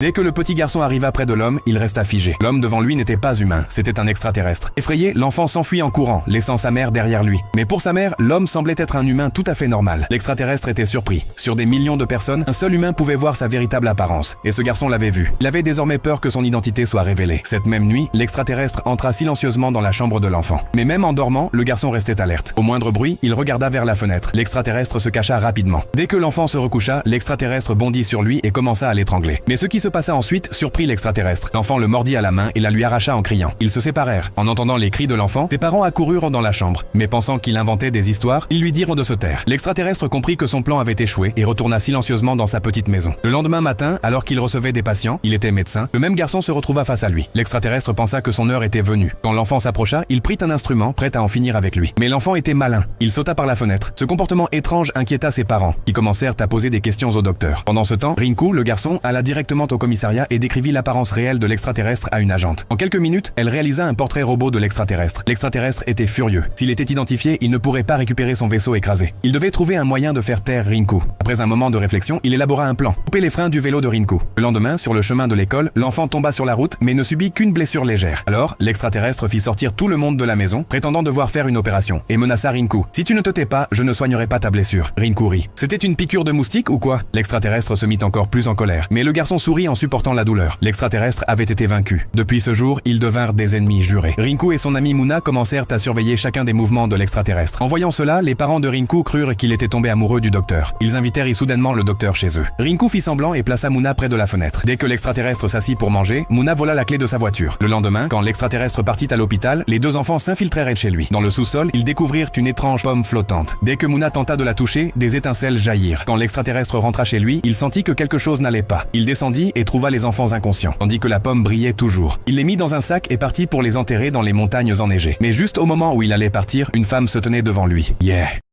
Dès que le petit garçon arriva près de l'homme, il resta figé. L'homme devant lui n'était pas humain, c'était un extraterrestre. Effrayé, l'enfant s'enfuit en courant, laissant sa mère derrière lui. Mais pour sa mère, l'homme semblait être un humain tout à fait normal. L'extraterrestre était surpris. Sur des millions de personnes, un seul humain pouvait voir sa véritable apparence. Et ce garçon l'avait vu. Il avait désormais peur que son identité soit révélée. Cette même nuit, l'extraterrestre entra silencieusement dans la chambre de l'enfant. Mais même en dormant, le garçon restait alerte. Au moindre bruit, il regarda vers la fenêtre. L'extraterrestre se cacha rapidement. Dès que l'enfant se recoucha, l'extraterrestre bondit sur lui et commença à l'étrangler. Mais ce qui se passa ensuite surprit l'extraterrestre. L'enfant le mordit à la main et la lui arracha en criant. Ils se séparèrent. En entendant les cris de l'enfant, ses parents accoururent dans la chambre. Mais pensant qu'il inventait des histoires, ils lui dirent de se taire. L'extraterrestre comprit que son plan avait échoué et retourna silencieusement dans sa petite maison. Le lendemain matin, alors qu'il recevait des patients, il était médecin, le même garçon se retrouva face à lui. L'extraterrestre pensa que son heure était venue. Quand l'enfant s'approcha, il prit un instrument, prêt à en finir avec lui. Mais l'enfant était malin. Il sauta par la fenêtre. Ce comportement étrange inquiéta ses parents, qui commencèrent à poser des questions au docteur. Pendant ce temps, Rinku, le garçon, alla directement au commissariat et décrivit l'apparence réelle de l'extraterrestre à une agente. En quelques minutes, elle réalisa un portrait robot de l'extraterrestre. L'extraterrestre était furieux. S'il était identifié, il ne pourrait pas récupérer son vaisseau écrasé. Il devait trouver un moyen de faire taire Rinku. Après un moment de réflexion, il élabora un plan. Couper les freins du vélo de Rinku. Le lendemain, sur le chemin de l'école, l'enfant tomba sur la route, mais ne subit qu'une blessure légère. Alors, l'extraterrestre fit sortir tout le monde de la maison, prétendant devoir faire une opération, et menaça Rinku. « Si tu ne te tais pas, je ne soignerai pas ta blessure. » Rinku rit. « C'était une piqûre de moustique ou quoi ?» L'extraterrestre se mit encore plus en colère. Mais le garçon sourit en supportant la douleur. L'extraterrestre avait été vaincu. Depuis ce jour, ils devinrent des ennemis jurés. Rinku et son ami Muna commencèrent à surveiller chacun des mouvements de l'extraterrestre. En voyant cela, les parents de Rinku crurent qu'il était tombé amoureux du docteur. Ils invitèrent soudainement le docteur chez eux. Rinku fit semblant et plaça Muna près de la fenêtre. Dès que l'extraterrestre s'assit pour manger, Muna vola la clé de sa voiture. Le lendemain, quand l'extraterrestre partit à l'hôpital, les deux enfants s'infiltrèrent chez lui. Dans le sous-sol, ils découvrirent une étrange pomme flottante. Dès que Muna tenta de la toucher, des étincelles jaillirent. Quand l'extraterrestre rentra chez lui, il sentit que quelque chose n'allait pas. Il descendit et trouva les enfants inconscients, tandis que la pomme brillait toujours. Il les mit dans un sac et partit pour les enterrer dans les montagnes enneigées. Mais juste au moment où il allait partir, une femme se tenait devant lui. Yeah.